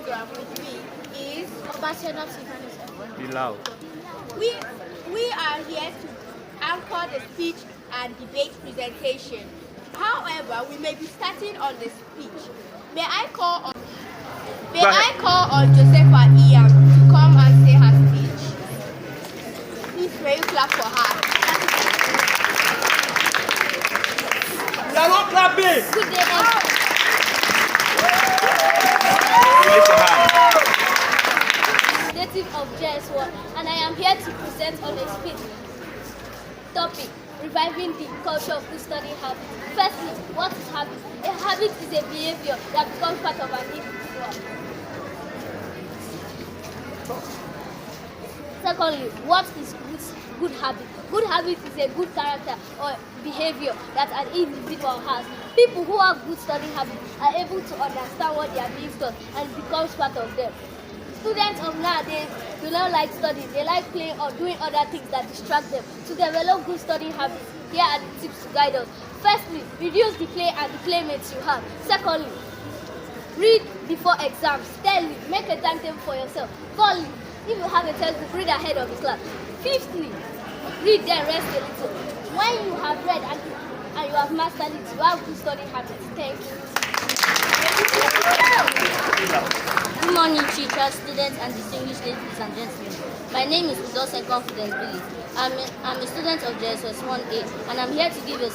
program with me is Be loud. we we are here to anchor the speech and debate presentation. However, we may be starting on the speech. May I call on Josepha Ian to come and say her speech? Please, may you clap for her? You are not clapping. Good day, Raise your hand. Native of JSS, and I am here to present on a speech topic, reviving the culture of good studying habit. Firstly, what is habit? A habit is a behavior that becomes part of an individual. Secondly, what is good habit? Good habit is a good character or behavior that an individual has. People who have good studying habits are able to understand what they are being taught and it becomes part of them. Students of nowadays do not like studying. They like playing or doing other things that distract them. To develop good studying habits, here are the tips to guide us. Firstly, reduce the play and the playmates you have. Secondly, read before exams. Thirdly, make a timetable for yourself. Fourthly, if you have a textbook, read ahead of the class. Fifthly, read then rest a little. When you have read and you have mastered it, you have good studying habits. Thank you. Good morning, teachers, students, and distinguished ladies and gentlemen. My name is Udose Confidence Billy. I'm a student of JSS 1A, and I'm here to give a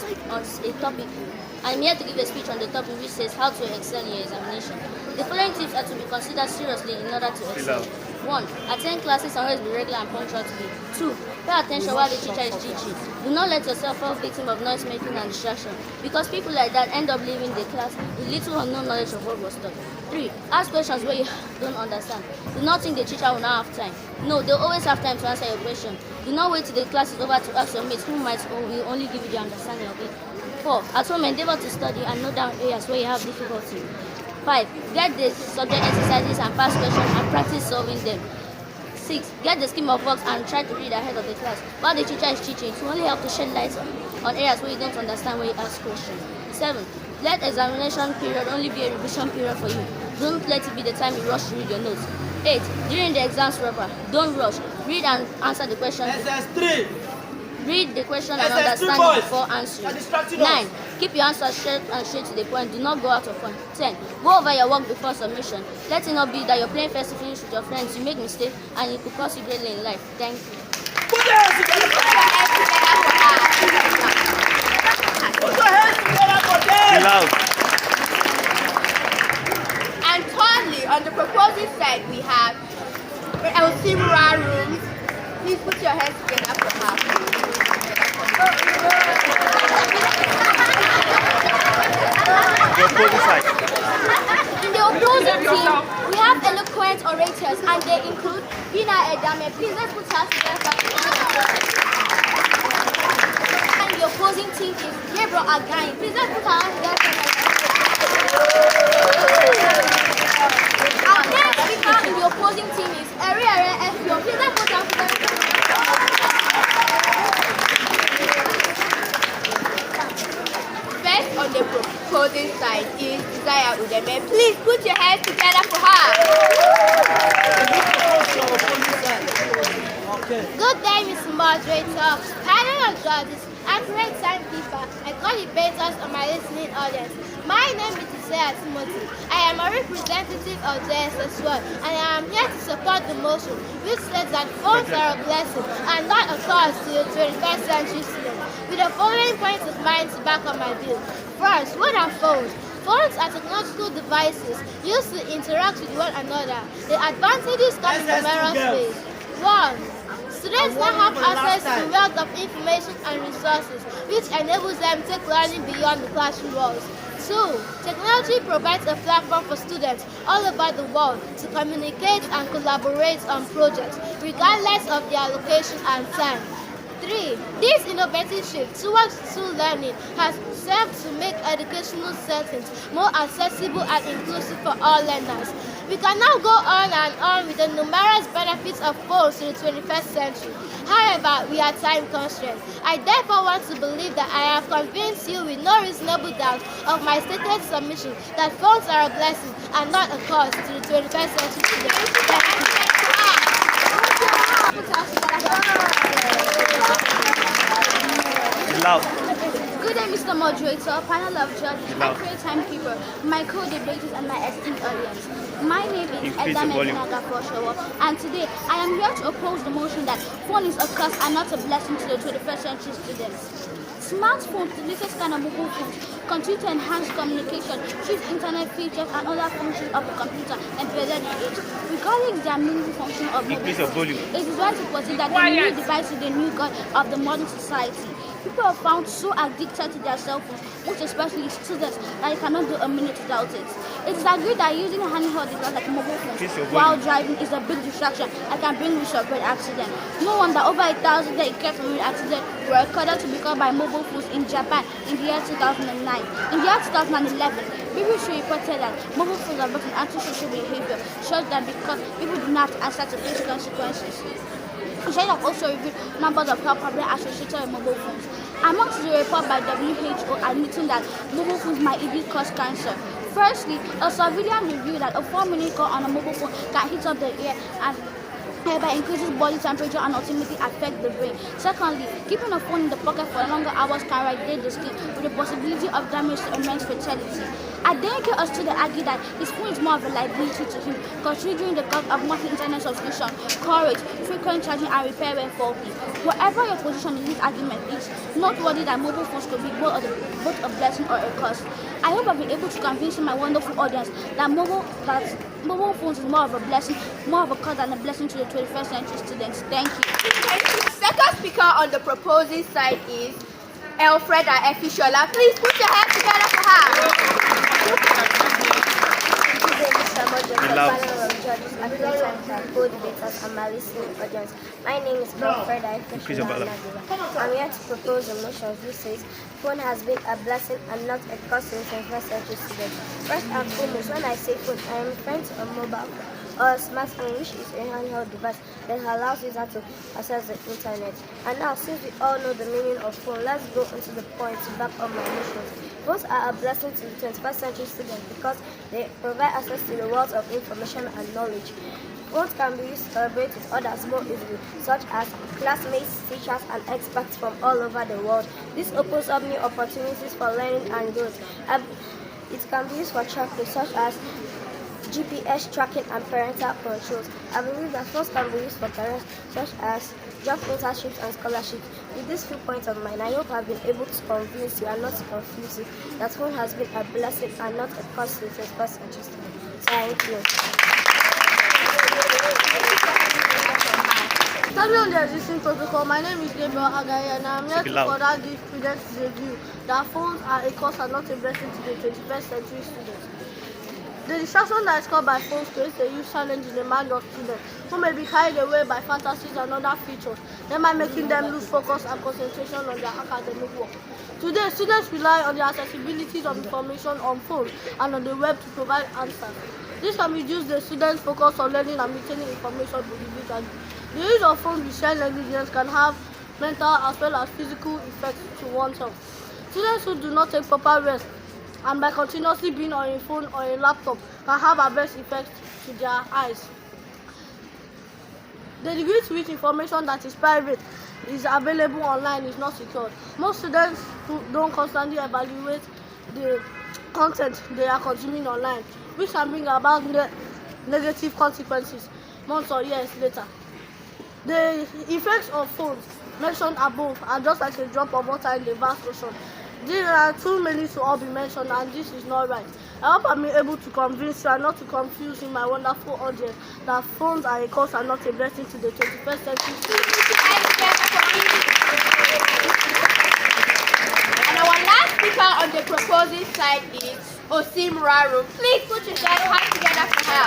speech on the topic which says how to excel in your examination. The following tips are to be considered seriously in order to excel. 1. Attend classes and always be regular and punctual to be. 2. Pay attention while the teacher is teaching. Do not let yourself fall victim of noise making and distraction, because people like that end up leaving the class with little or no knowledge of what was taught. 3. Ask questions where you don't understand. Do not think the teacher will not have time. No, they'll always have time to answer your question. Do not wait till the class is over to ask your mates who will only give you the understanding of it. 4. At home, endeavor to study and note down areas where you have difficulty. 5. Get the subject exercises and past questions and practice solving them. 6. Get the scheme of works and try to read ahead of the class. While the teacher is teaching, it will only help to shed light on areas where you don't understand when you ask questions. 7. Let examination period only be a revision period for you. Don't let it be the time you rush to read your notes. 8. During the exams proper, don't rush. Read and answer the question. SS3. Read the question and SS2 understand boys. it before answering. 9. Keep your answers straight and straight to the point. Do not go out of fun. 10. Go over your work before submission. Let it not be that you're playing first to finish with your friends. You make mistakes and it could cost you greatly in life. Thank you. Put your hands together for Be them. loud. And thirdly, on the proposing side, we have Elsimura rooms. Please put your hands together for her. The opposite side. In the opposing team, we have eloquent orators, and they include Bina Edame. Please let's put her together. And the opposing team is Gabriel Again. Please let's put her together. Our next speaker in the opposing team is Eriere Efio. Please let's put her together. First on the proposing side is Desire Udeme. Please put your hands together for her. Good day, Mr. Moderator, panel of judges, accurate timekeeper, and co-debaters on my listening audience. My name is Isaiah Timothy. I am a representative of JSS 1, and I am here to support the motion which says that phones are a blessing and not a curse to the 21st century student. With the following points of mind to back up my view. First, what are phones? Phones are technological devices used to interact with one another. The advantages come in numerous ways. 1. Students now have access to a wealth of information and resources, which enables them to take learning beyond the classroom walls. 2. Technology provides a platform for students all over the world to communicate and collaborate on projects, regardless of their location and time. 3. This innovative shift towards school learning has served to make educational settings more accessible and inclusive for all learners. We can now go on and on with the numerous benefits of phones in the 21st century. However, we are time constrained. I therefore want to believe that I have convinced you with no reasonable doubt of my stated submission that phones are a blessing and not a curse to the 21st century students. Loud. Good day, Mr. Moderator, panel of judges, my great timekeeper, my co-debaters, and my esteemed audience. My name is Increase the volume. and today I am here to oppose the motion that phone is a curse and not a blessing to the 21st century students. Smartphones, the latest kind of mobile phones, continue to enhance communication, choose internet features and other functions of the computer embedded in it. Regarding their meaningful function of mobile Increase the phones, volume. it is right to put it that the new device is the new god of the modern society. People are found so addicted to their cell phones, most especially students, that they cannot do a minute without it. It is agreed that using a handheld device like mobile phones while driving is a big distraction and can bring risk of road accident. No wonder over 1,000 deaths from road accident were recorded to be caused by mobile phones in Japan in the year 2009. In the year 2011, BBC reported that mobile phones are brought in antisocial behavior, shows that because people do not have to answer to face consequences. Instead have also reviewed numbers of health problems associated with mobile phones. Amongst the report by WHO admitting that mobile phones might even cause cancer. Firstly, a surveillance revealed that a 4-minute call on a mobile phone can heat up the air and thereby increases body temperature and ultimately affect the brain. Secondly, keeping a phone in the pocket for longer hours can irritate the skin with the possibility of damage to immense fatality. Adenike, a student, argued that his phone is more of a liability to him, considering the cost of monthly internet subscription, coverage, frequent charging, and repair when faulty. Whatever your position in this argument is, noteworthy that mobile phones could be both a blessing or a curse. I hope I've been able to convince my wonderful audience that mobile phones is more of a blessing, more of a curse than a blessing to the 21st century students. Thank you. Second speaker on the proposing side is Elfreda Efishola. Please put your hands together for her. And my listening audience. My name is Elfreda Efishola. I'm here to propose a motion which says phone has been a blessing and not a curse in 21st century students. First and foremost, when I say phone, I am referring to a mobile phone or a smartphone, which is a handheld device that allows users to access the internet. And now, since we all know the meaning of phone, let's go into the point to back up my motions. Phones are a blessing to the 21st century students because they provide access to the world of information and knowledge. Phones can be used to collaborate with others more easily, such as classmates, teachers, and experts from all over the world. This opens up new opportunities for learning and growth. It can be used for tracking, such as GPS tracking and parental controls. I believe that phones can be used for careers such as job internships and scholarships. With these few points of mine, I hope I've been able to convince you and not to confuse you that phone has been a blessing and not a curse to the 21st century students. Thank you. Standing on the existing protocol, my name is Gabriel Agaye and I am here to further give credence to the view that phones are a curse and not a blessing to the 21st century students. The distraction that is caused by phones creates a huge challenge in the mind of students who may be carried away by fantasies and other features, thereby making them lose focus and concentration on their academic work. Today, students rely on the accessibility of information on phones and on the web to provide answers. This can reduce the students' focus on learning and maintaining information individually. The use of phones with shared negligence can have mental as well as physical effects to one's health. Students who do not take proper rest and by continuously being on a phone or a laptop can have adverse effects to their eyes. The degree to which information that is private is available online is not secured. Most students who don't constantly evaluate the content they are consuming online, which can bring about negative consequences months or years later. The effects of phones mentioned above are just like a drop of water in the vast ocean. There are too many to all be mentioned, and this is not right. I hope I'm able to convince you and not to confuse in my wonderful audience that phones are a curse and not a blessing to the 21st century. And our last speaker on the proposing side is Osim Raro. Please put your hands together for her.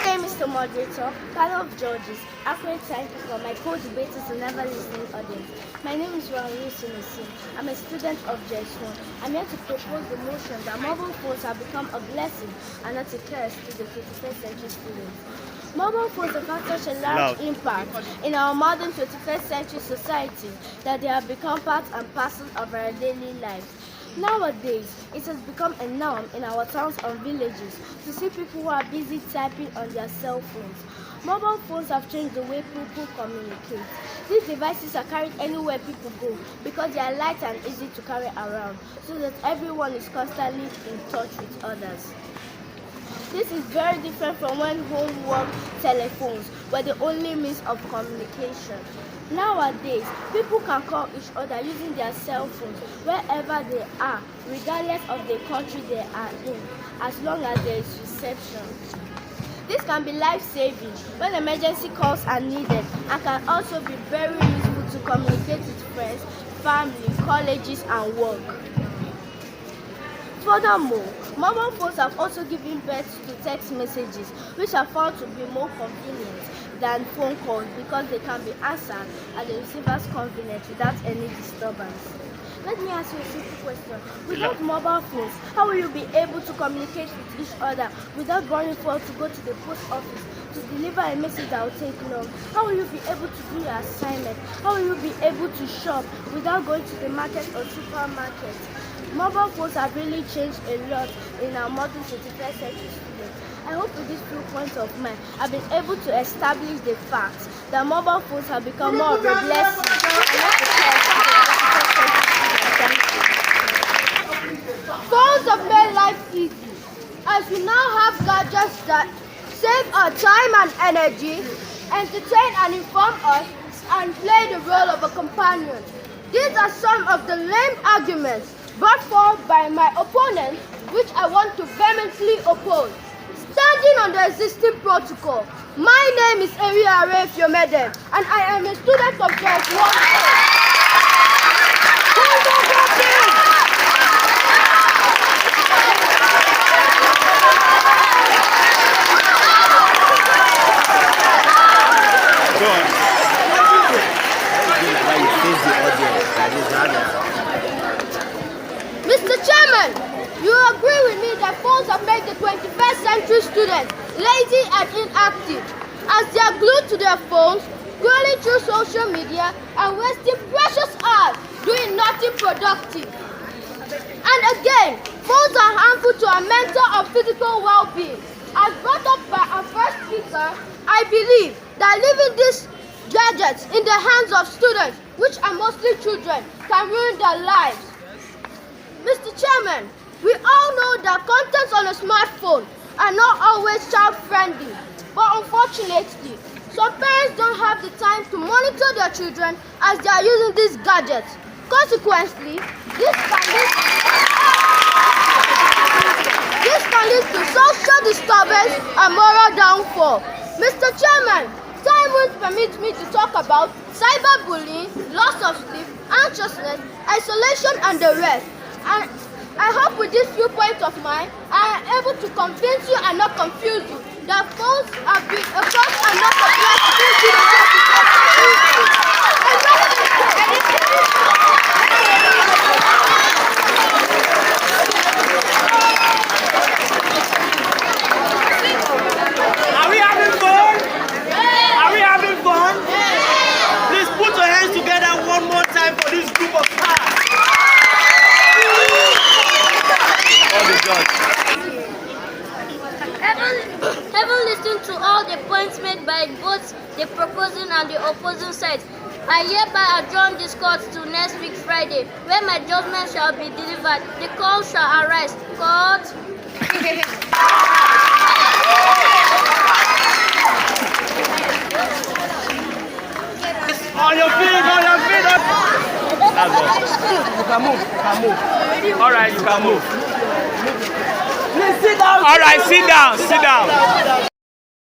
Hey, Mr. moderator, panel of judges, accurate timekeeper, my co-debaters and ever listening audience. My name is Ronnie Sunusi. I'm a student of JSS. I'm here to propose the motion that mobile phones have become a blessing and not a curse to the 21st century students. Mobile phones have had such a large impact in our modern 21st century society that they have become part and parcel of our daily lives. Nowadays, it has become a norm in our towns and villages to see people who are busy typing on their cell phones. Mobile phones have changed the way people communicate. These devices are carried anywhere people go because they are light and easy to carry around, so that everyone is constantly in touch with others. This is very different from when homework telephones were the only means of communication. Nowadays, people can call each other using their cell phones wherever they are, regardless of the country they are in, as long as there is reception. This can be life-saving when emergency calls are needed and can also be very useful to communicate with friends, family, colleges, and work. Furthermore, mobile phones have also given birth to text messages, which are found to be more convenient than phone calls because they can be answered at the receiver's convenience without any disturbance. Let me ask you a simple question. Without mobile phones, how will you be able to communicate with each other without running forward to go to the post office to deliver a message that will take long? How will you be able to do your assignment? How will you be able to shop without going to the market or supermarket? Mobile phones have really changed a lot in our modern 21st century students. I hope with these few points of mine, I've been able to establish the fact that mobile phones have become more of a blessing and not a curse to the 21st century students. Phones have made life easy, as we now have gadgets that save our time and energy, entertain and inform us, and play the role of a companion. These are some of the lame arguments brought forward by my opponents, which I want to vehemently oppose. Standing on the existing protocol, my name is Eria Fiomede, and I am a student of JSS. Mr. Chairman, you agree with me that phones have made the 21st century students lazy and inactive, as they are glued to their phones, scrolling through social media and wasting precious hours doing nothing productive. And again, phones are harmful to our mental and physical well-being. As brought up by our first speaker, I believe that leaving these gadgets in the hands of students, which are mostly children, can ruin their lives. Mr. Chairman, we all know that contents on a smartphone are not always child-friendly, but unfortunately, some parents don't have the time to monitor their children as they are using these gadgets. Consequently, this can lead to social disturbance and moral downfall. Mr. Chairman, time won't permit me to talk about cyberbullying, loss of sleep, anxiousness, isolation, and the rest. And I hope with these few points of mine, I am able to convince you and not confuse you that phones have been a cause and not a Are we having fun? Are we having fun? Please put your hands together one more time for this group of stars. Having listened to all the points made by both the proposing and the opposing sides, I hereby adjourn this court to next week Friday, where my judgment shall be delivered. The call shall arise. Court. On your feet, on your feet. That's all. You can move, you can move. All right, you can move. Please sit down. All right, sit down, sit down.